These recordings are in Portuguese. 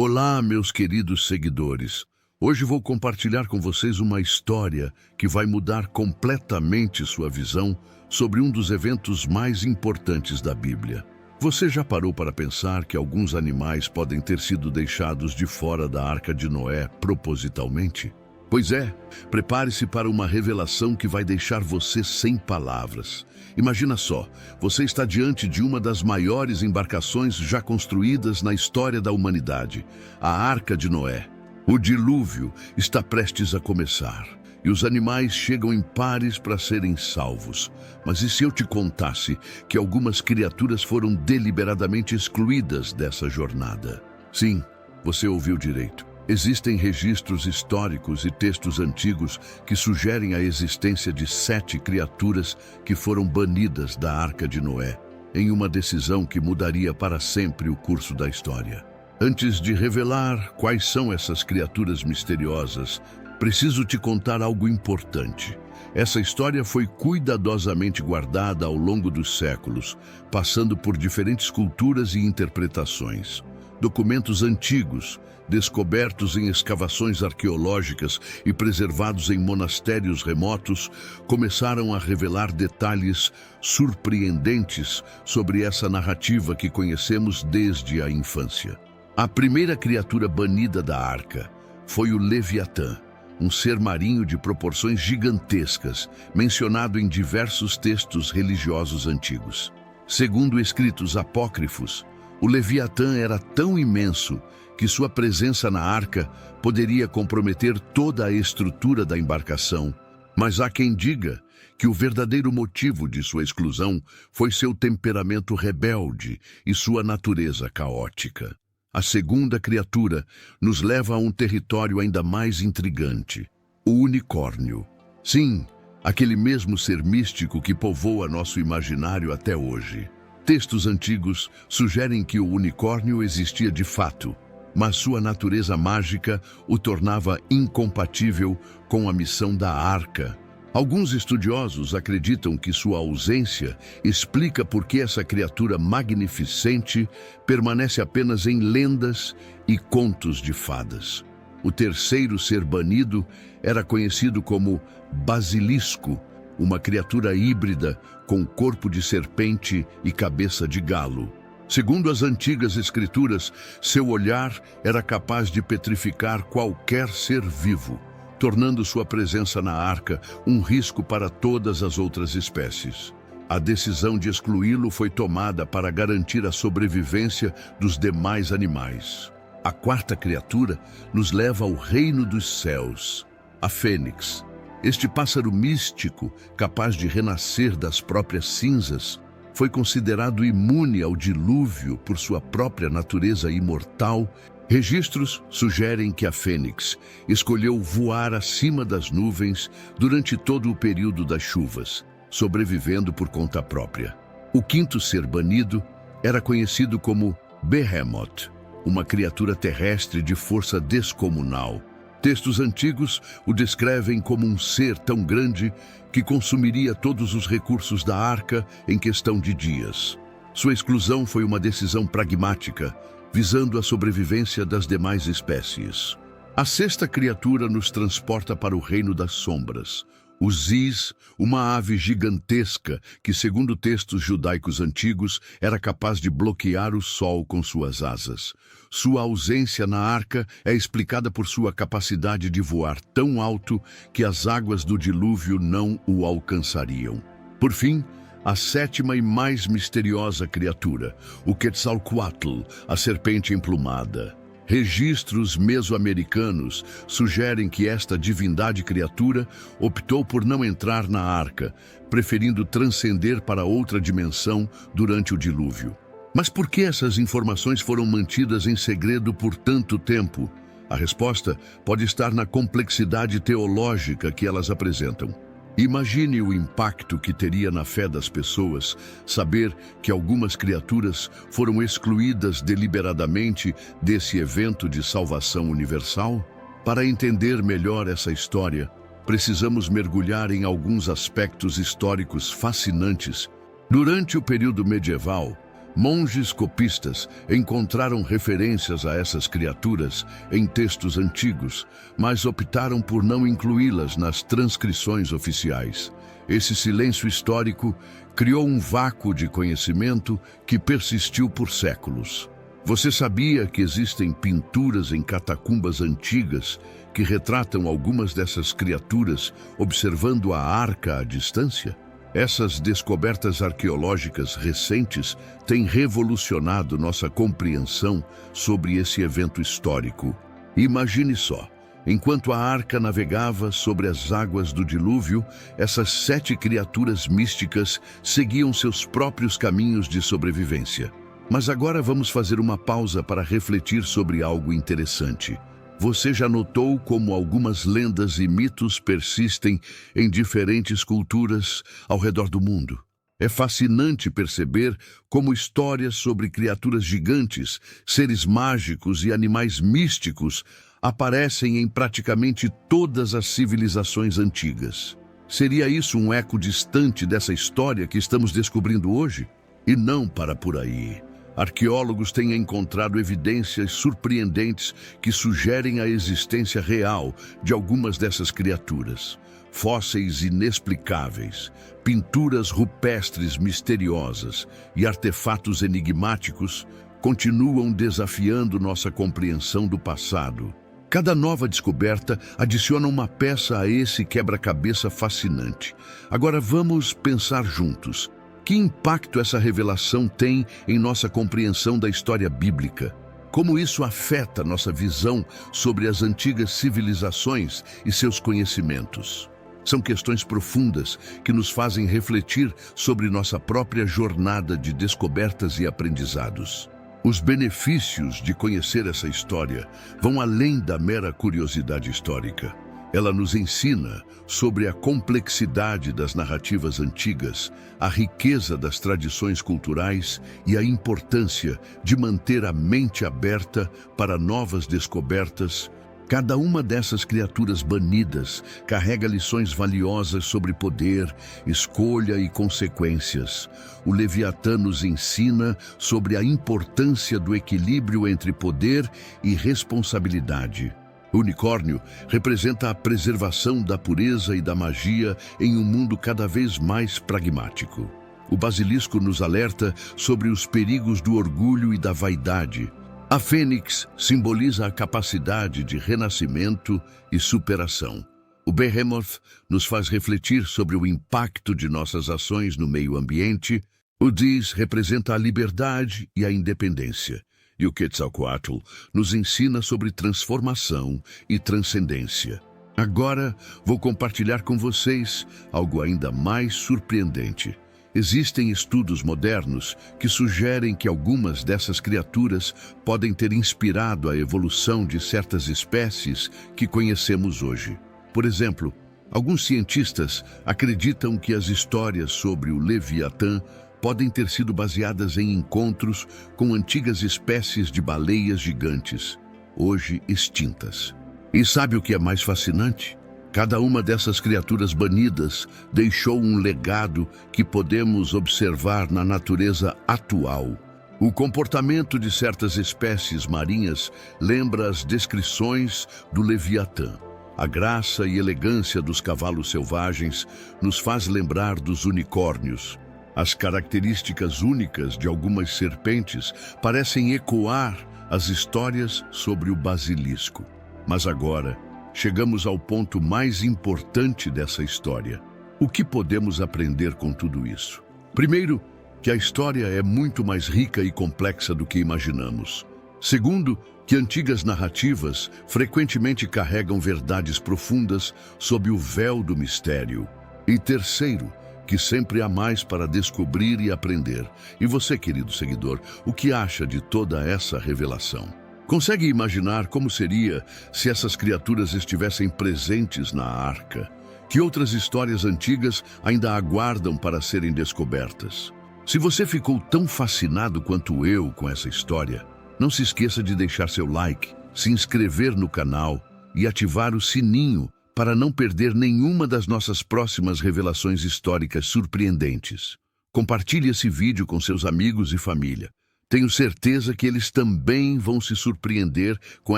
Olá, meus queridos seguidores. Hoje vou compartilhar com vocês uma história que vai mudar completamente sua visão sobre um dos eventos mais importantes da Bíblia. Você já parou para pensar que alguns animais podem ter sido deixados de fora da Arca de Noé propositalmente? Pois é, prepare-se para uma revelação que vai deixar você sem palavras. Imagina só, você está diante de uma das maiores embarcações já construídas na história da humanidade, a Arca de Noé. O dilúvio está prestes a começar e os animais chegam em pares para serem salvos. Mas e se eu te contasse que algumas criaturas foram deliberadamente excluídas dessa jornada? Sim, você ouviu direito. Existem registros históricos e textos antigos que sugerem a existência de 7 criaturas que foram banidas da Arca de Noé, em uma decisão que mudaria para sempre o curso da história. Antes de revelar quais são essas criaturas misteriosas, preciso te contar algo importante. Essa história foi cuidadosamente guardada ao longo dos séculos, passando por diferentes culturas e interpretações. Documentos antigos, descobertos em escavações arqueológicas e preservados em monastérios remotos, começaram a revelar detalhes surpreendentes sobre essa narrativa que conhecemos desde a infância. A primeira criatura banida da arca foi o Leviatã, um ser marinho de proporções gigantescas, mencionado em diversos textos religiosos antigos. Segundo escritos apócrifos, o Leviatã era tão imenso que sua presença na arca poderia comprometer toda a estrutura da embarcação. Mas há quem diga que o verdadeiro motivo de sua exclusão foi seu temperamento rebelde e sua natureza caótica. A segunda criatura nos leva a um território ainda mais intrigante: o unicórnio. Sim, aquele mesmo ser místico que povoa nosso imaginário até hoje. Textos antigos sugerem que o unicórnio existia de fato, mas sua natureza mágica o tornava incompatível com a missão da arca. Alguns estudiosos acreditam que sua ausência explica por que essa criatura magnificente permanece apenas em lendas e contos de fadas. O terceiro ser banido era conhecido como Basilisco, uma criatura híbrida com corpo de serpente e cabeça de galo. Segundo as antigas escrituras, seu olhar era capaz de petrificar qualquer ser vivo, tornando sua presença na arca um risco para todas as outras espécies. A decisão de excluí-lo foi tomada para garantir a sobrevivência dos demais animais. A quarta criatura nos leva ao reino dos céus, a Fênix. Este pássaro místico, capaz de renascer das próprias cinzas, foi considerado imune ao dilúvio por sua própria natureza imortal. Registros sugerem que a Fênix escolheu voar acima das nuvens durante todo o período das chuvas, sobrevivendo por conta própria. O quinto ser banido era conhecido como Behemoth, uma criatura terrestre de força descomunal. Textos antigos o descrevem como um ser tão grande que consumiria todos os recursos da arca em questão de dias. Sua exclusão foi uma decisão pragmática, visando a sobrevivência das demais espécies. A sexta criatura nos transporta para o reino das sombras. O Ziz, uma ave gigantesca que, segundo textos judaicos antigos, era capaz de bloquear o sol com suas asas. Sua ausência na arca é explicada por sua capacidade de voar tão alto que as águas do dilúvio não o alcançariam. Por fim, a sétima e mais misteriosa criatura, o Quetzalcoatl, a serpente emplumada. Registros mesoamericanos sugerem que esta divindade criatura optou por não entrar na arca, preferindo transcender para outra dimensão durante o dilúvio. Mas por que essas informações foram mantidas em segredo por tanto tempo? A resposta pode estar na complexidade teológica que elas apresentam. Imagine o impacto que teria na fé das pessoas saber que algumas criaturas foram excluídas deliberadamente desse evento de salvação universal. Para entender melhor essa história, precisamos mergulhar em alguns aspectos históricos fascinantes. Durante o período medieval, Monges copistas encontraram referências a essas criaturas em textos antigos, mas optaram por não incluí-las nas transcrições oficiais. Esse silêncio histórico criou um vácuo de conhecimento que persistiu por séculos. Você sabia que existem pinturas em catacumbas antigas que retratam algumas dessas criaturas observando a arca à distância? Essas descobertas arqueológicas recentes têm revolucionado nossa compreensão sobre esse evento histórico. Imagine só, enquanto a arca navegava sobre as águas do dilúvio, essas 7 criaturas místicas seguiam seus próprios caminhos de sobrevivência. Mas agora vamos fazer uma pausa para refletir sobre algo interessante. Você já notou como algumas lendas e mitos persistem em diferentes culturas ao redor do mundo? É fascinante perceber como histórias sobre criaturas gigantes, seres mágicos e animais místicos aparecem em praticamente todas as civilizações antigas. Seria isso um eco distante dessa história que estamos descobrindo hoje? E não para por aí. Arqueólogos têm encontrado evidências surpreendentes que sugerem a existência real de algumas dessas criaturas. Fósseis inexplicáveis, pinturas rupestres misteriosas e artefatos enigmáticos continuam desafiando nossa compreensão do passado. Cada nova descoberta adiciona uma peça a esse quebra-cabeça fascinante. Agora vamos pensar juntos. Que impacto essa revelação tem em nossa compreensão da história bíblica? Como isso afeta nossa visão sobre as antigas civilizações e seus conhecimentos? São questões profundas que nos fazem refletir sobre nossa própria jornada de descobertas e aprendizados. Os benefícios de conhecer essa história vão além da mera curiosidade histórica. Ela nos ensina sobre a complexidade das narrativas antigas, a riqueza das tradições culturais e a importância de manter a mente aberta para novas descobertas. Cada uma dessas criaturas banidas carrega lições valiosas sobre poder, escolha e consequências. O Leviatã nos ensina sobre a importância do equilíbrio entre poder e responsabilidade. O unicórnio representa a preservação da pureza e da magia em um mundo cada vez mais pragmático. O basilisco nos alerta sobre os perigos do orgulho e da vaidade. A fênix simboliza a capacidade de renascimento e superação. O Behemoth nos faz refletir sobre o impacto de nossas ações no meio ambiente. O Dis representa a liberdade e a independência. E o Quetzalcoatl nos ensina sobre transformação e transcendência. Agora vou compartilhar com vocês algo ainda mais surpreendente. Existem estudos modernos que sugerem que algumas dessas criaturas podem ter inspirado a evolução de certas espécies que conhecemos hoje. Por exemplo, alguns cientistas acreditam que as histórias sobre o Leviatã podem ter sido baseadas em encontros com antigas espécies de baleias gigantes, hoje extintas. E sabe o que é mais fascinante? Cada uma dessas criaturas banidas deixou um legado que podemos observar na natureza atual. O comportamento de certas espécies marinhas lembra as descrições do Leviatã. A graça e elegância dos cavalos selvagens nos faz lembrar dos unicórnios. As características únicas de algumas serpentes parecem ecoar as histórias sobre o basilisco. Mas agora, chegamos ao ponto mais importante dessa história. O que podemos aprender com tudo isso? Primeiro, que a história é muito mais rica e complexa do que imaginamos. Segundo, que antigas narrativas frequentemente carregam verdades profundas sob o véu do mistério. E terceiro, que sempre há mais para descobrir e aprender. E você, querido seguidor, o que acha de toda essa revelação? Consegue imaginar como seria se essas criaturas estivessem presentes na arca? Que outras histórias antigas ainda aguardam para serem descobertas? Se você ficou tão fascinado quanto eu com essa história, não se esqueça de deixar seu like, se inscrever no canal e ativar o sininho para não perder nenhuma das nossas próximas revelações históricas surpreendentes. Compartilhe esse vídeo com seus amigos e família. Tenho certeza que eles também vão se surpreender com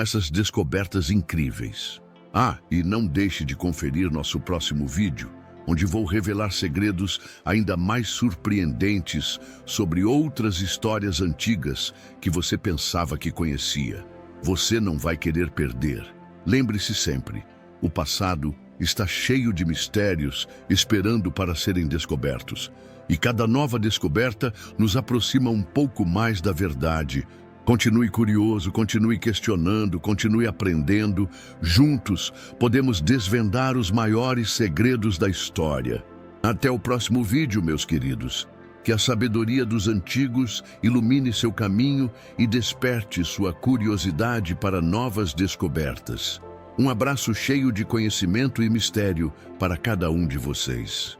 essas descobertas incríveis. E não deixe de conferir nosso próximo vídeo, onde vou revelar segredos ainda mais surpreendentes sobre outras histórias antigas que você pensava que conhecia. Você não vai querer perder. Lembre-se sempre, o passado está cheio de mistérios esperando para serem descobertos. E cada nova descoberta nos aproxima um pouco mais da verdade. Continue curioso, continue questionando, continue aprendendo. Juntos, podemos desvendar os maiores segredos da história. Até o próximo vídeo, meus queridos. Que a sabedoria dos antigos ilumine seu caminho e desperte sua curiosidade para novas descobertas. Um abraço cheio de conhecimento e mistério para cada um de vocês.